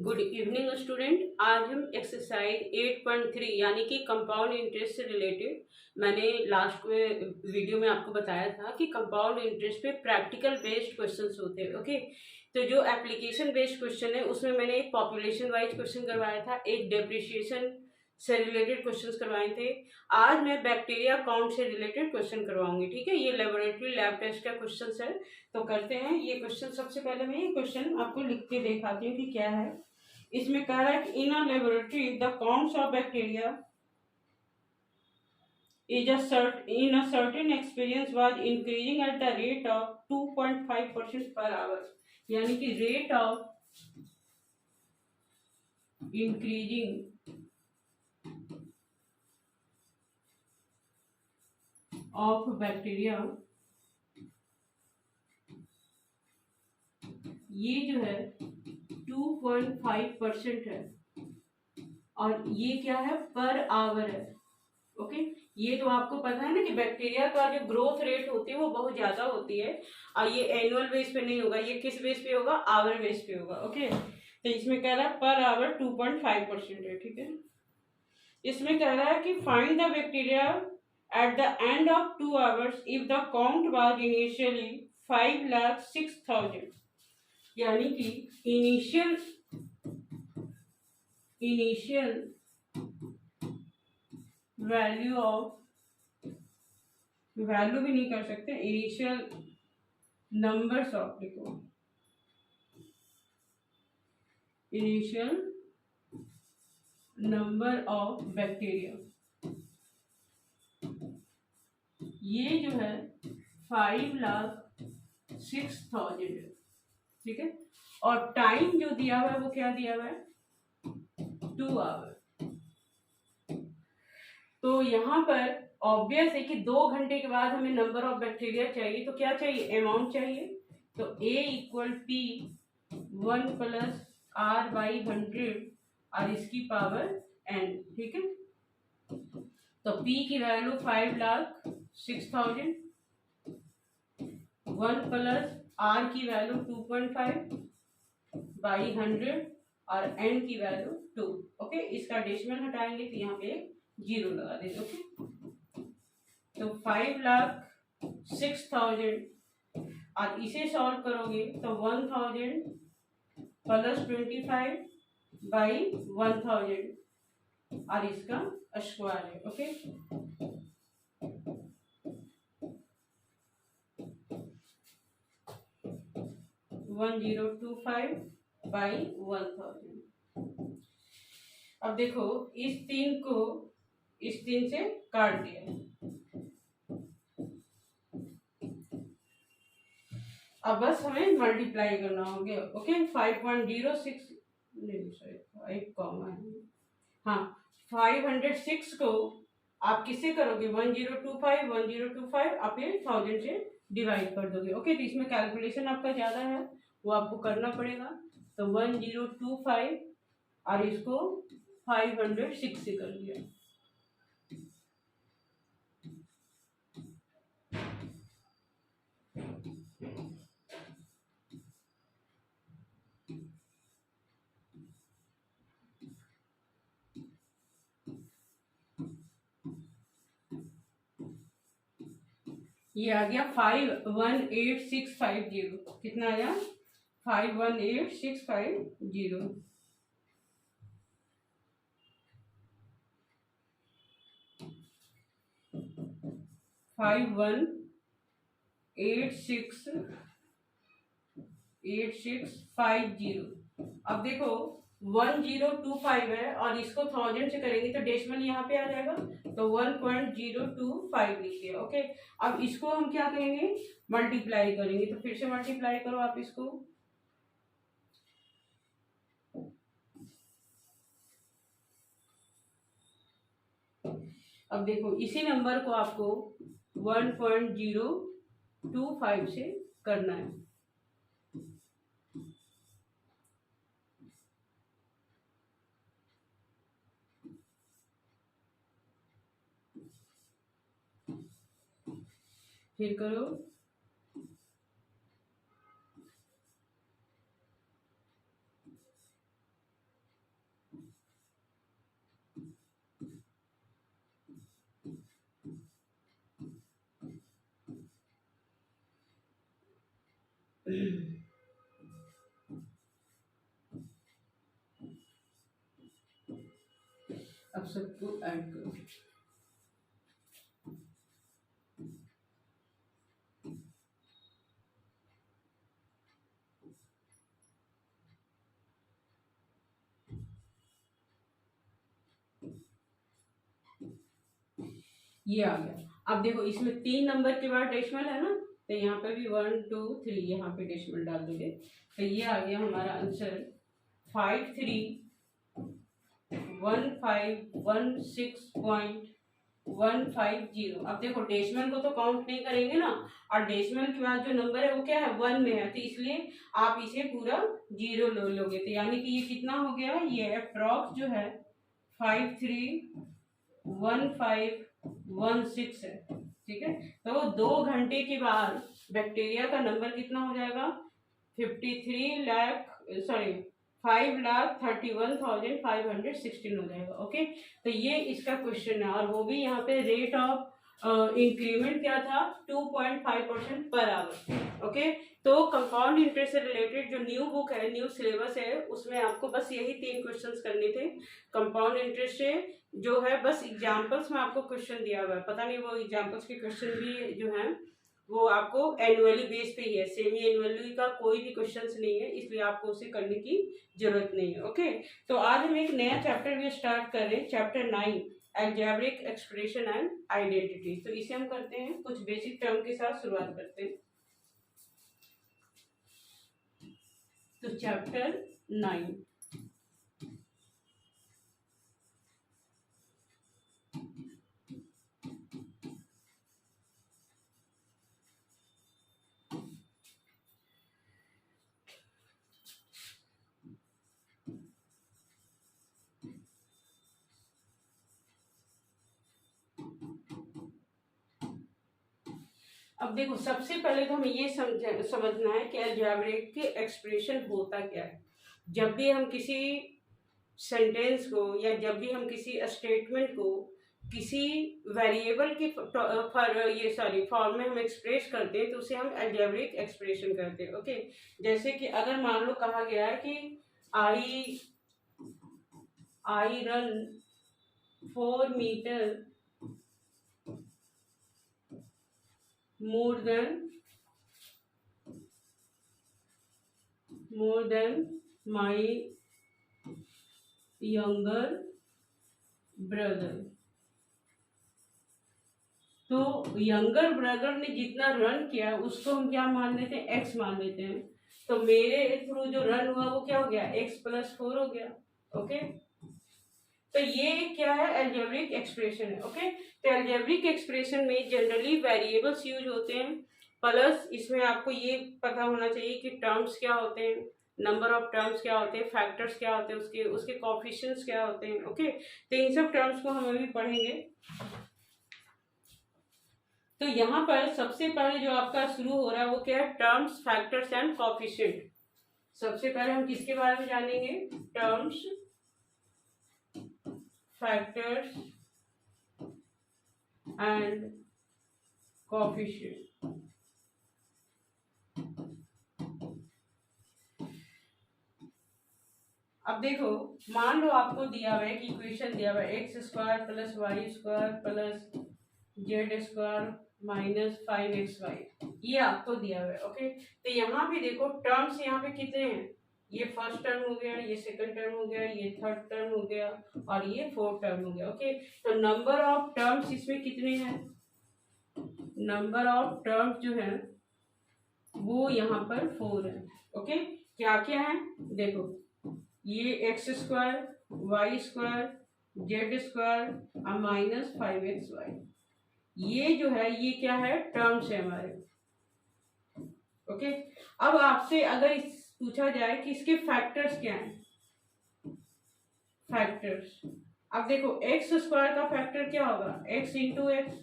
Good evening student. आज हम exercise 8.3 यानी कि कंपाउंड इंटरेस्ट से रिलेटेड, मैंने लास्ट में वीडियो में आपको बताया था कि कंपाउंड इंटरेस्ट पे प्रैक्टिकल बेस्ड क्वेश्चंस होते हैं। ओके, तो जो एप्लीकेशन बेस्ड क्वेश्चन है उसमें मैंने एक पॉपुलेशन वाइज क्वेश्चन करवाया था, एक डेप्रिसिएशन से रिलेटेड क्वेश्चंस करवाए थे। आज मैं बैक्टीरिया काउंट से रिलेटेड क्वेश्चन करवाऊंगी। ठीक है, ये लेबोरेटरी लैब टेस्ट का क्वेश्चन है, तो करते हैं ये क्वेश्चन। सबसे पहले मैं ये क्वेश्चन आपको लिख के दिखाती हूँ कि क्या है। इसमें कह रहा है कि in a laboratory the counts of bacteria in a certain experience was increasing at the rate of 2.5% per hour, यानी कि rate of increasing of bacteria, ये जो है 2.5% है और ये क्या है, पर आवर है। ओके, ये तो आपको पता है ना कि बैक्टीरिया का जो ग्रोथ रेट होती है वो बहुत ज्यादा होती है और ये एनुअल बेस पे नहीं होगा, ये किस बेस पे होगा, आवर बेस पे होगा। ओके, तो इसमें कह रहा है पर आवर 2.5% है। ठीक है, इसमें कह रहा है कि find the bacteria at the end of 2 hours if the count was initially 5,06,000, यानी कि इनिशियल वैल्यू ऑफ, वैल्यू भी नहीं कर सकते, इनिशियल नंबर्स ऑफ लिखो, इनिशियल नंबर ऑफ बैक्टीरिया, ये जो है 5,06,000 है। ठीक है, और टाइम जो दिया हुआ है वो क्या दिया हुआ है, 2 आवर। तो यहाँ पर ऑब्वियस है कि 2 घंटे के बाद हमें नंबर ऑफ बैक्टीरिया चाहिए, तो क्या चाहिए, अमाउंट चाहिए। तो A equal P 1 plus R by 100 और इसकी पावर N। ठीक है, तो P की वैल्यू 5,06,000, 1 प्लस R की वैल्यू 2.5 बाई 100 और N की वैल्यू 2। ओके, इसका डेसिमल हटाएंगे तो यहाँ पे 0 लगा देंगे। ओके, तो 5,06,000 और इसे सॉल्व करोगे तो 1,000 प्लस 25 बाई 1,000 और इसका स्क्वायर है। Okay, 1025 by 1,000। अब देखो, इस 3 को इस 3 से काट दिया, अब बस हमें मल्टीप्लाई करना होगा। ओके, 5.06 नहीं सॉरी 5 कॉमा है, हाँ 506 को आप किससे करोगे, 1025 आप फिर 1000 से डिवाइड कर दोगे। ओके, तो इसमें कैलकुलेशन आपका ज्यादा है वो आपको करना पड़ेगा। तो 1025 और इसको 506 से कर दिया। ये आ गया 518,650। कितना आया, 518,650। 518,650। अब देखो 1025 है और इसको 1000 से करेंगे तो डेसिमल यहाँ पे आ जाएगा, तो 1.025 लिख दिया। ओके, अब इसको हम क्या करेंगे, मल्टीप्लाई करेंगे, तो फिर से मल्टीप्लाई करो आप इसको। अब देखो इसी नंबर को आपको 1.025 से करना है। फिर करो, अब सबको ऐड करो। ये आ गया। अब देखो इसमें 3 नंबर के बाद डेसिमल है ना, तो यहाँ पे भी 1 2 3 यहाँ पे डेसिमल डाल दोगे, तो ये आ गया हमारा आंसर 531516.150। अब देखो डेसिमल को तो काउंट नहीं करेंगे ना, और डेसिमल के बाद जो नंबर है वो क्या है, 1 में है, तो इसलिए आप इसे पूरा 0 ले लोगे, तो यानी कि ये कितना हो गया, ये अप्रॉक्स जो है 531516 है। ठीक है, तो 2 घंटे के बाद बैक्टीरिया का नंबर कितना हो जाएगा, 5,31,516 हो जाएगा। ओके, तो ये इसका क्वेश्चन है, और वो भी यहाँ पे रेट ऑफ इंक्रीमेंट क्या था, 2.5% पर आवर। ओके, तो कंपाउंड इंटरेस्ट से रिलेटेड जो न्यू बुक है, न्यू सिलेबस है, उसमें आपको बस यही 3 क्वेश्चंस करने थे। कंपाउंड इंटरेस्ट से जो है बस एग्जाम्पल्स में आपको क्वेश्चन दिया हुआ है, पता नहीं वो एग्जाम्पल्स के क्वेश्चन भी जो है वो आपको एनुअली बेस पे ही है, सेमी एनुअली का कोई भी क्वेश्चन नहीं है, इसलिए आपको उसे करने की जरूरत नहीं है। ओके, तो आज हम एक नया चैप्टर भी स्टार्ट कर रहे हैं, chapter 9 algebraic expression and identity. तो इसे हम करते हैं कुछ बेसिक टर्म के साथ शुरुआत करते हैं। तो चैप्टर 9, अब देखो सबसे पहले तो हमें ये समझना है कि अलजेब्रिक एक्सप्रेशन होता क्या है। जब भी हम किसी सेंटेंस को या जब भी हम किसी स्टेटमेंट को किसी वेरिएबल के फॉर्म में हम एक्सप्रेस करते हैं तो उसे हम अलजेब्रिक एक्सप्रेशन करते हैं। ओके, जैसे कि अगर मान लो कहा गया है कि I run 4 metre more than my younger brother। तो यंगर ब्रदर ने जितना रन किया उसको हम क्या मान लेते हैं, एक्स मान लेते हैं। तो मेरे थ्रू जो रन हुआ वो क्या हो गया, x+4 हो गया। ओके, तो ये क्या है, अलजेब्रिक एक्सप्रेशन है। ओके, तो अलजेब्रिक एक्सप्रेशन में जनरली वेरिएबल्स यूज होते हैं, प्लस इसमें आपको ये पता होना चाहिए कि टर्म्स क्या होते हैं, नंबर ऑफ टर्म्स क्या होते हैं, फैक्टर्स क्या होते हैं, उसके कोएफिशिएंट्स क्या होते हैं। ओके, तो इन सब टर्म्स को हम अभी पढ़ेंगे। तो यहाँ पर सबसे पहले जो आपका शुरू हो रहा है वो क्या है, टर्म्स, फैक्टर्स एंड कोएफिशिएंट। सबसे पहले हम किसके बारे में जानेंगे, टर्म्स, फैक्टर्स एंड कोएफिशिएंट। अब देखो मान लो आपको दिया हुआ है कि इक्वेशन दिया हुआ है x² + y² + z² -5xy, ये आपको दिया हुआ है। ओके, तो यहाँ पे देखो टर्म्स यहाँ पे कितने हैं, ये फर्स्ट टर्म हो गया, ये सेकंड टर्म हो गया, ये थर्ड टर्म हो गया, और ये फोर्थ टर्म हो गया। ओके, तो नंबर ऑफ टर्म्स इसमें कितने हैं, नंबर ऑफ टर्म्स जो है वो यहाँ पर 4 है। ओके, क्या क्या है देखो, ये x² y² z² -5xy, ये जो है ये क्या है, टर्म्स है हमारे। ओके, अब आपसे अगर पूछा जाए कि इसके फैक्टर्स क्या हैं, फैक्टर्स, अब देखो x² का फैक्टर क्या होगा, x इंटू एक्स,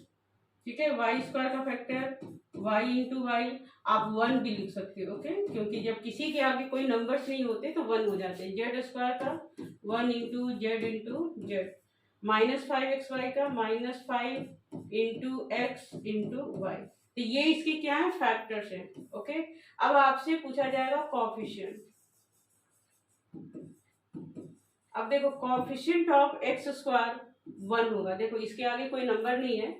ठीक है, y² का फैक्टर y इंटू वाई, आप 1 भी लिख सकते हो। ओके, क्योंकि जब किसी के आगे कोई नंबर्स नहीं होते तो 1 हो जाते हैं। z² का 1 into Z into Z, -5xy का -5 इंटू एक्स इंटू वाई, तो ये इसके क्या है, फैक्टर्स हैं। ओके, अब आपसे पूछा जाएगा कोएफिशिएंट। अब देखो कोएफिशिएंट ऑफ x² 1 होगा। देखो इसके आगे कोई नंबर नहीं है,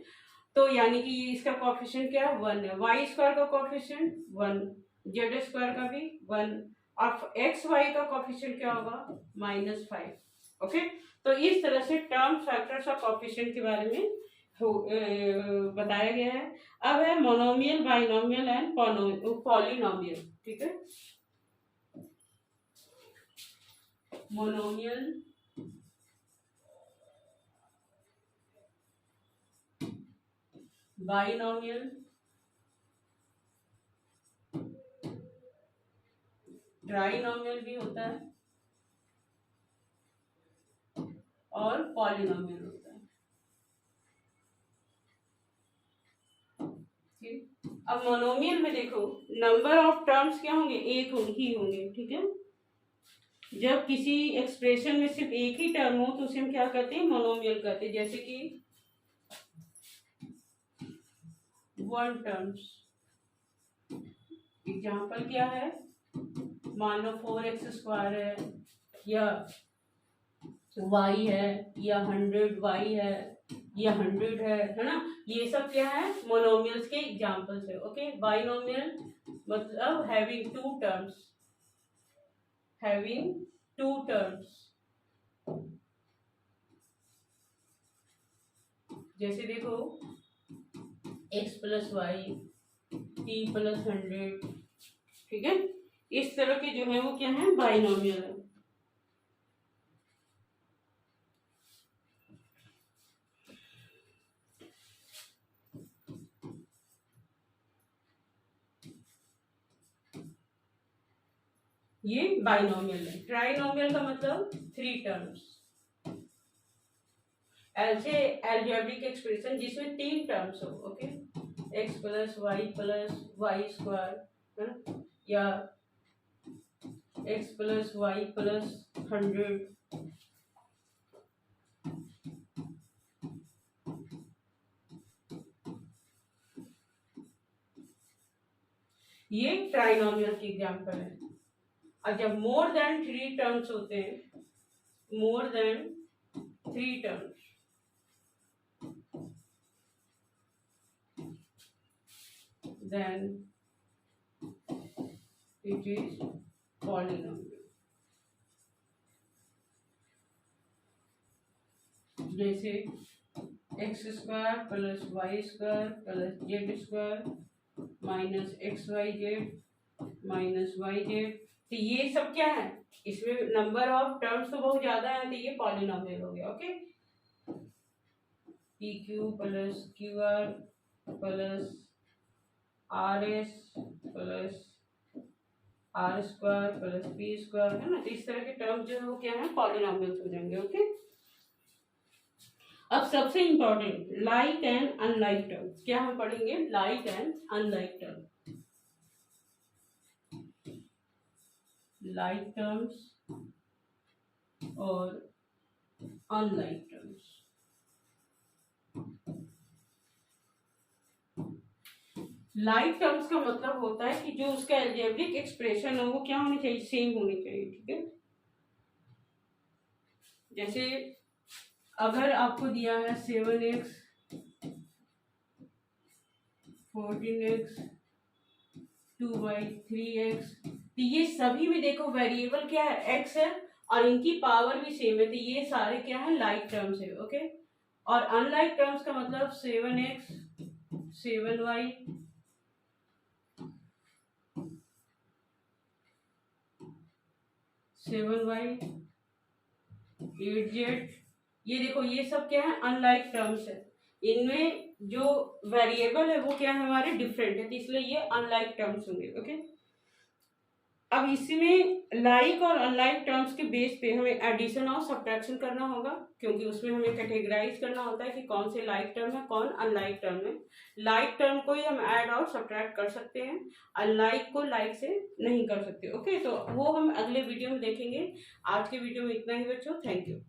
तो यानी कि इसका कोएफिशिएंट क्या है, 1 है। वाई स्क्वायर का कोएफिशिएंट 1, जेड स्क्वायर का भी 1, और एक्स वाई का कोएफिशिएंट क्या होगा, -5। ओके, तो इस तरह से टर्म फैक्टर्स और कोएफिशिएंट के बारे में बताया गया है। अब है मोनोमियल, बाइनोमियल एंड पॉलिनोमियल। ठीक है, मोनोमियल, बाइनोमियल, ट्राइनोमियल भी होता है और पॉलिनोमियल होता है। ठीक, अब मोनोमियल में देखो नंबर ऑफ टर्म्स क्या होंगे, एक ही होंगे। ठीक है, जब किसी एक्सप्रेशन में सिर्फ एक ही टर्म हो तो उसे हम क्या कहते हैं, मोनोमियल कहते हैं। जैसे कि 1 टर्म्स, एग्जाम्पल क्या है, मान लो 4x² है, या y है, या 100y है, या 100 है ना, ये सब क्या है, मोनोमियल्स के एग्जांपल्स है। ओके, बाइनोमियल मतलब हैविंग टू टर्म्स, जैसे देखो x + y, t + 100। ठीक है, इस तरह के जो है वो क्या है, बाइनोमियल है। ये बाइनोमियल है। ट्राइनोमियल का मतलब 3 टर्म्स, ऐसे एल्जेब्रिक एक्सप्रेशन जिसमें 3 टर्म्स हो। ओके, x + y है ना, या x + y + 100। ये ट्राइनोमियल की एग्जांपल है। और जब मोर देन 3 टर्म्स होते हैं, more than 3 terms, then it is polynomial। जैसे x² + y² + z² -xyz -yz, तो ये सब क्या है, इसमें नंबर ऑफ टर्म्स तो बहुत ज्यादा है, तो ये पॉलिनोमियल हो गया। Okay, pq + qr + rs + r² + p² है ना, तो इस तरह के टर्म्स जो है वो क्या है, पॉलिनोमियल्स हो जाएंगे। ओके, अब सबसे important like and unlike terms, क्या हम पढ़ेंगे, like and unlike term. Like terms और अनलाइक टर्म्स। लाइक टर्म्स का मतलब होता है कि जो उसका एल्जेब्रिक एक्सप्रेशन हो वो क्या होनी चाहिए, सेम होनी चाहिए। ठीक है, जैसे अगर आपको दिया है 7x 14x 2y 3x, तो ये सभी में देखो वेरिएबल क्या है, x है, और इनकी पावर भी सेम है, तो ये सारे क्या है, लाइक टर्म्स है। ओके, और अनलाइक टर्म्स का मतलब 7x 7y 8z, ये देखो ये सब क्या है, अनलाइक टर्म्स है। इनमें जो वेरिएबल है वो क्या है, हमारे डिफरेंट है, तो इसलिए ये अनलाइक टर्म्स होंगे। ओके, अब इसमें लाइक और अनलाइक टर्म्स के बेस पे हमें एडिशन और सब्ट्रैक्शन करना होगा, क्योंकि उसमें हमें कैटेगराइज करना होता है कि कौन से लाइक टर्म है, कौन अनलाइक टर्म है। लाइक टर्म को ही हम ऐड और सब्ट्रैक्ट कर सकते हैं, अनलाइक को लाइक से नहीं कर सकते। ओके, तो वो हम अगले वीडियो में देखेंगे। आज के वीडियो में इतना ही बच्चों, थैंक यू।